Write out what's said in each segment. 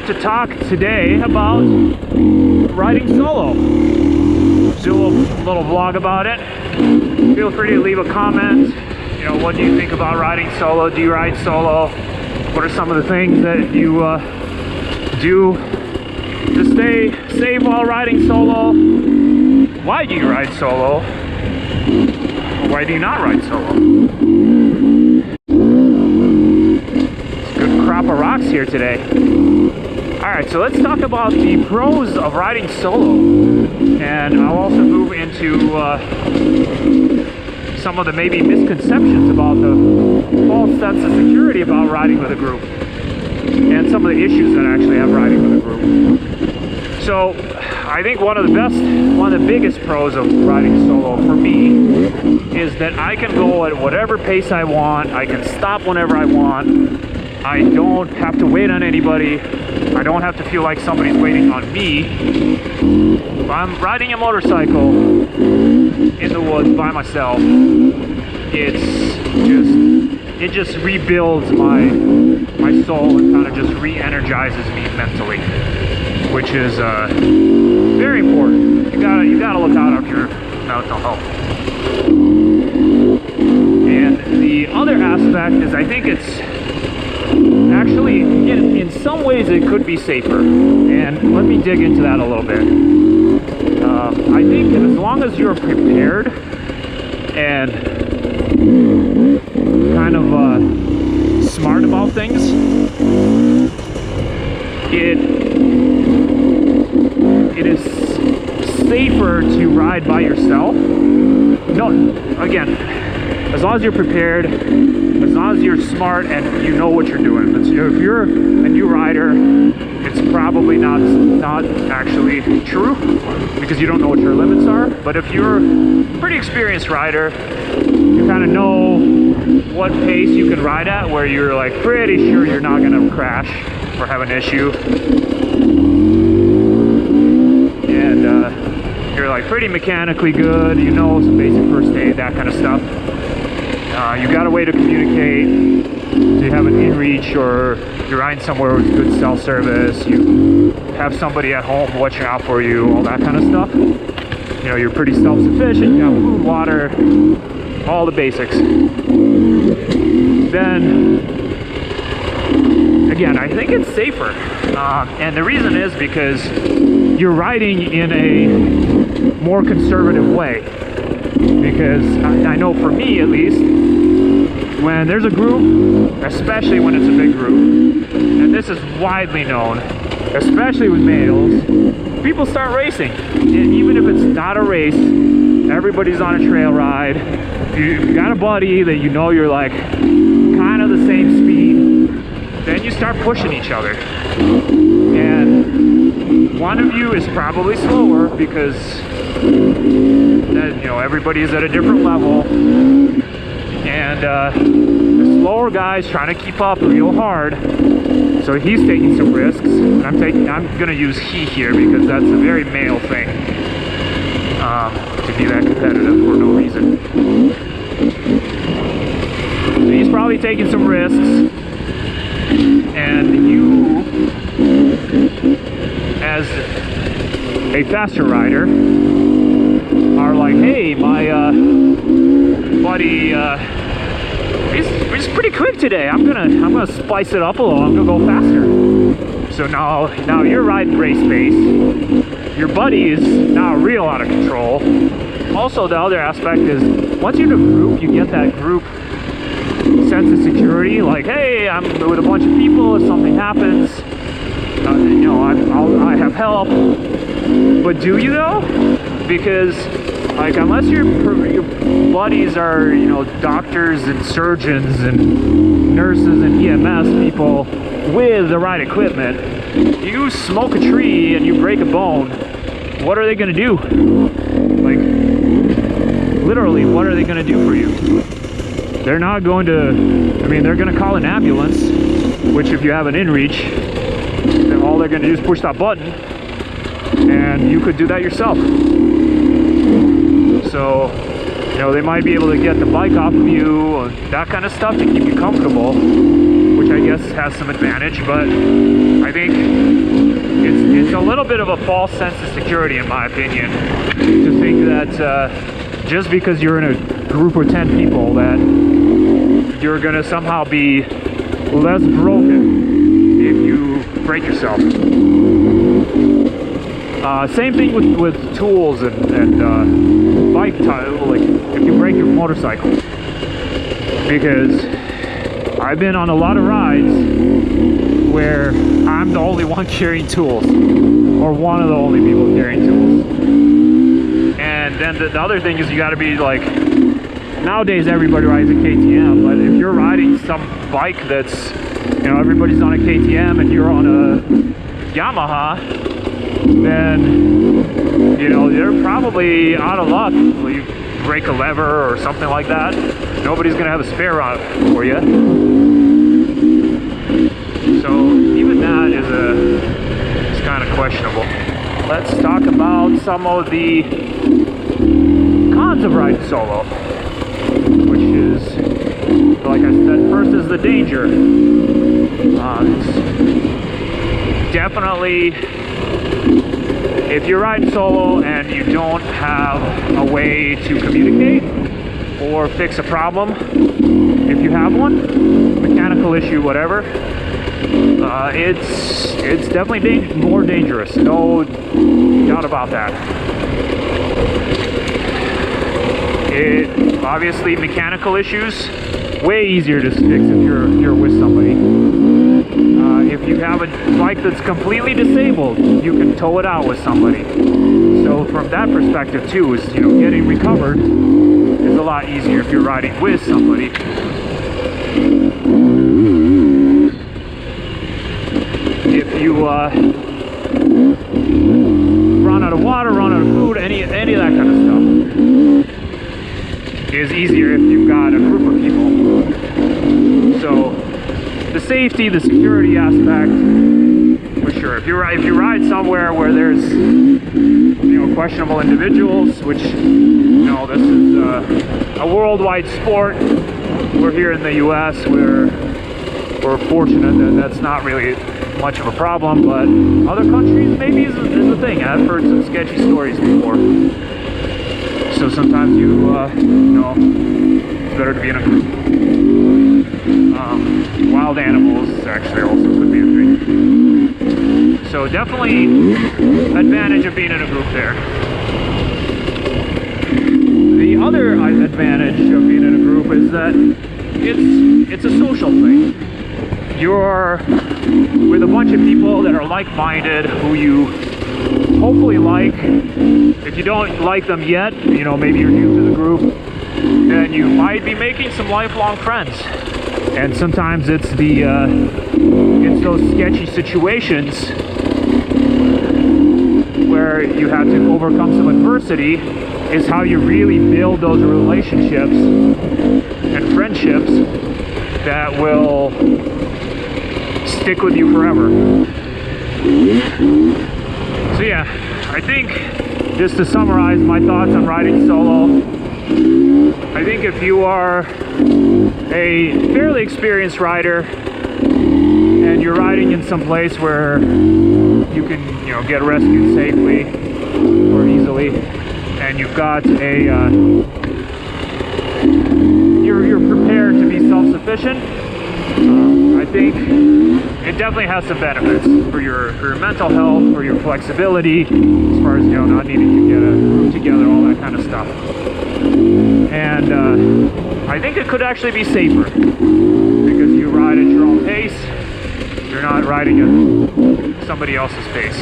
to talk today about riding solo. Do a little vlog about it. Feel free to leave a comment. You know, what do you think about riding solo? Do you ride solo? What are some of the things that you do to stay safe while riding solo? Why do you ride solo? Why do you not ride solo? It's a good crop of rocks here today. Alright, so let's talk about the pros of riding solo. And I'll also move into some of the maybe misconceptions about the false sense of security about riding with a group. And some of the issues that I actually have riding with a group. So, I think one of the biggest pros of riding solo for me is that I can go at whatever pace I want. I can stop whenever I want. I don't have to wait on anybody. I don't have to feel like somebody's waiting on me. If I'm riding a motorcycle in the woods by myself, it just rebuilds my soul and kind of just re-energizes me mentally, which is very important. You gotta look out for your mental health. And the other aspect is, I think it's actually, in some ways, it could be safer. And let me dig into that a little bit. I think as long as you're prepared and kind of smart about things, it is safer to ride by yourself. No, again, as long as you're prepared, as long as you're smart and you know what you're doing. If you're a new rider, it's probably not actually true because you don't know what your limits are. But if you're a pretty experienced rider, you kind of know what pace you can ride at where you're like pretty sure you're not going to crash or have an issue. And you're like pretty mechanically good, you know some basic first aid, that kind of stuff. You got a way to communicate. So you have an in-reach, or you're riding somewhere with good cell service. You have somebody at home watching out for you, all that kind of stuff. You know, you're pretty self-sufficient. You have food, water, all the basics. Then, again, I think it's safer. And the reason is because you're riding in a more conservative way. Because I know for me, at least, when there's a group, especially when it's a big group, and this is widely known, especially with males, people start racing. And even if it's not a race, everybody's on a trail ride. You got a buddy that you know you're like kind of the same speed, then you start pushing each other. And one of you is probably slower because everybody is at a different level. And the slower guy's trying to keep up real hard, so he's taking some risks. And I'm going to use he here because that's a very male thing, to be that competitive for no reason. So he's probably taking some risks, and you, as a faster rider, are like, hey, my buddy, he's pretty quick today. I'm gonna spice it up a little. I'm gonna go faster. So now you're riding race pace. Your buddy is now real out of control. Also, the other aspect is once you're in a group, you get that group sense of security. Like, hey, I'm with a bunch of people. If something happens, I have help. But do you though? Because like, unless your buddies are, doctors and surgeons and nurses and EMS people with the right equipment, you smoke a tree and you break a bone, what are they going to do? Like, literally, what are they going to do for you? They're not going to, they're going to call an ambulance, which if you have an in-reach, then all they're going to do is push that button, and you could do that yourself. So, they might be able to get the bike off of you, or that kind of stuff to keep you comfortable, which I guess has some advantage, but I think it's a little bit of a false sense of security, in my opinion, to think that just because you're in a group of 10 people that you're gonna somehow be less broken if you break yourself. Same thing with tools and bike like if you break your motorcycle, because I've been on a lot of rides where I'm the only one carrying tools, or one of the only people carrying tools. And then the other thing is, you got to be like, nowadays everybody rides a KTM, but if you're riding some bike that's, you know, everybody's on a KTM and you're on a Yamaha, then, you know, you're probably out of luck. You break a lever or something like that, nobody's gonna have a spare on it for you. So even that is kind of questionable. Let's talk about some of the cons of riding solo, which is, like I said, first is the danger. It's definitely, if you're riding solo and you don't have a way to communicate or fix a problem, if you have one, mechanical issue, whatever, it's definitely more dangerous. No doubt about that. Obviously, mechanical issues, way easier to fix if you're with somebody. If you have a bike that's completely disabled, you can tow it out with somebody. So from that perspective too, is, you know, getting recovered is a lot easier if you're riding with somebody. If you run out of water, run out of food, any of that kind of stuff is easier if you've got a group of people. So the safety, the security aspect, for sure. If you ride somewhere where there's, you know, questionable individuals, which, you know, this is a worldwide sport. We're here in the U.S. where we're fortunate that that's not really much of a problem, but other countries maybe is a thing. I've heard some sketchy stories before. So sometimes you know, it's better to be in a group. Wild animals actually also could be a thing. So definitely advantage of being in a group there. The other advantage of being in a group is that it's a social thing. You're with a bunch of people that are like-minded, who you hopefully like. If you don't like them yet, you know, maybe you're new to the group, then you might be making some lifelong friends. And sometimes it's it's those sketchy situations where you have to overcome some adversity is how you really build those relationships and friendships that will stick with you forever. So yeah, I think, just to summarize my thoughts on riding solo, I think if you are a fairly experienced rider and you're riding in some place where you can, you know, get rescued safely or easily, and you've got a you're prepared to be self-sufficient, I think it definitely has some benefits for your mental health, for your flexibility, as far as, you know, not needing to get a group together, all that kind of stuff. And I think it could actually be safer because you ride at your own pace. You're not riding at somebody else's pace.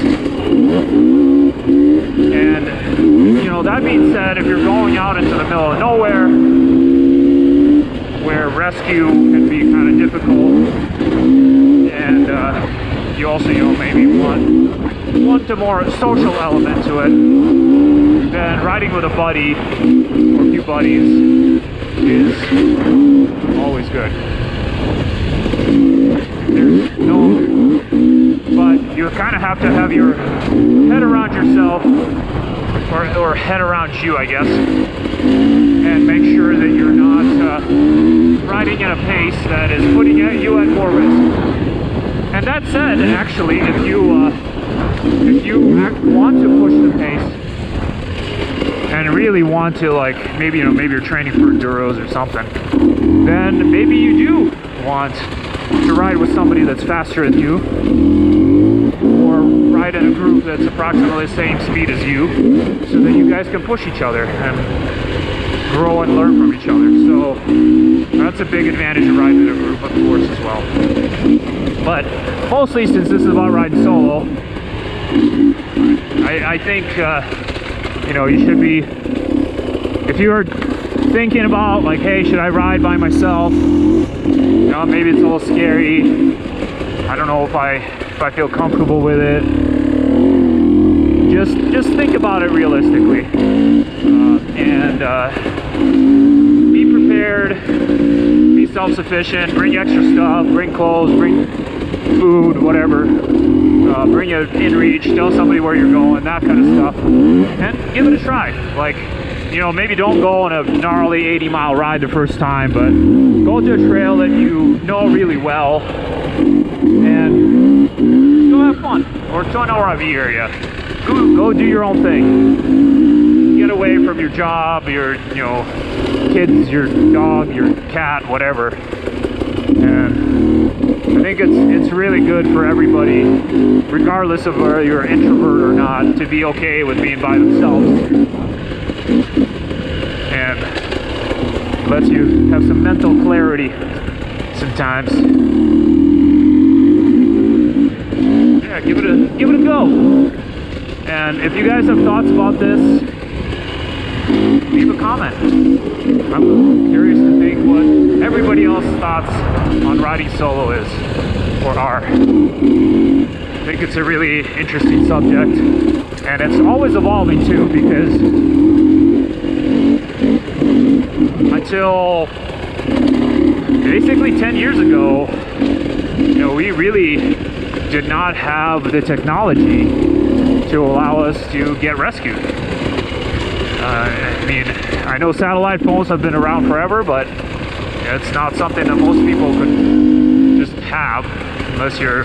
And, you know, that being said, if you're going out into the middle of nowhere where rescue can be kind of difficult, and you also, you know, maybe want a more social element to it, then riding with a buddy or a few buddies is always good. There's no, but you kind of have to have your head around yourself, or head around you, I guess, and make sure that you're not riding at a pace that is putting you at more risk. And that said, actually, if you if you want to push the pace and really want to, like, maybe you're training for enduros or something, then maybe you do want to ride with somebody that's faster than you, or ride in a group that's approximately the same speed as you, so that you guys can push each other and grow and learn from each other. So that's a big advantage of riding in a group, of course, as well. But mostly, since this is about riding solo, I think you should be, if you're thinking about, like, hey, should I ride by myself? Maybe it's a little scary. I don't know if I feel comfortable with it. Just think about it realistically, and be prepared. Be self-sufficient. Bring extra stuff. Bring clothes. Bring food. Whatever. Bring it in reach. Tell somebody where you're going. That kind of stuff, and give it a try. Like, maybe don't go on a gnarly 80-mile ride the first time, but go to a trail that you know really well, and go have fun. Or to an RV area. Go do your own thing. Get away from your job, your kids, your dog, your cat, whatever. And I think it's really good for everybody, regardless of whether you're an introvert or not, to be okay with being by themselves. And lets you have some mental clarity sometimes. Yeah, give it a go. And if you guys have thoughts about this, leave a comment. I'm curious to think what everybody else's thoughts on riding solo is, or are. I think it's a really interesting subject, and it's always evolving too, because until basically 10 years ago, we really did not have the technology to allow us to get rescued. I know satellite phones have been around forever, but it's not something that most people could just have unless you're,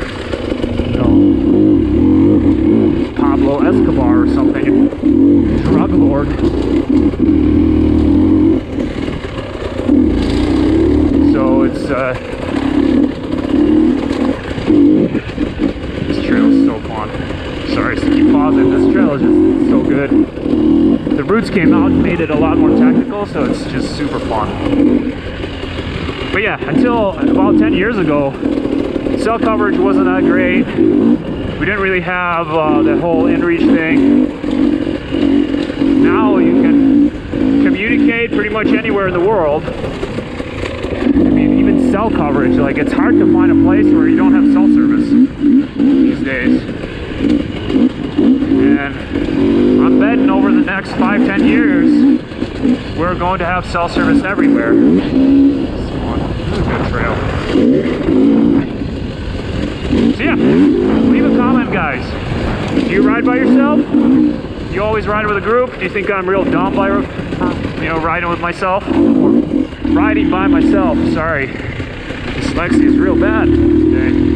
Pablo Escobar or something, drug lord. So it's this trail is so fun. Sorry to keep pausing. This trail is just so good. The roots came out and made it a lot more technical, so it's just super fun. But yeah, until about 10 years ago, cell coverage wasn't that great. We didn't really have the whole inReach thing. Now you can communicate pretty much anywhere in the world. Even cell coverage, like, it's hard to find a place where you don't have cell service these days. And I'm betting over the next 5-10 years, we're going to have cell service everywhere. This is a good trail. So yeah, leave a comment, guys. Do you ride by yourself? You always ride with a group? Do you think I'm real dumb by, riding with myself? Or riding by myself, sorry. Dyslexia is real bad today.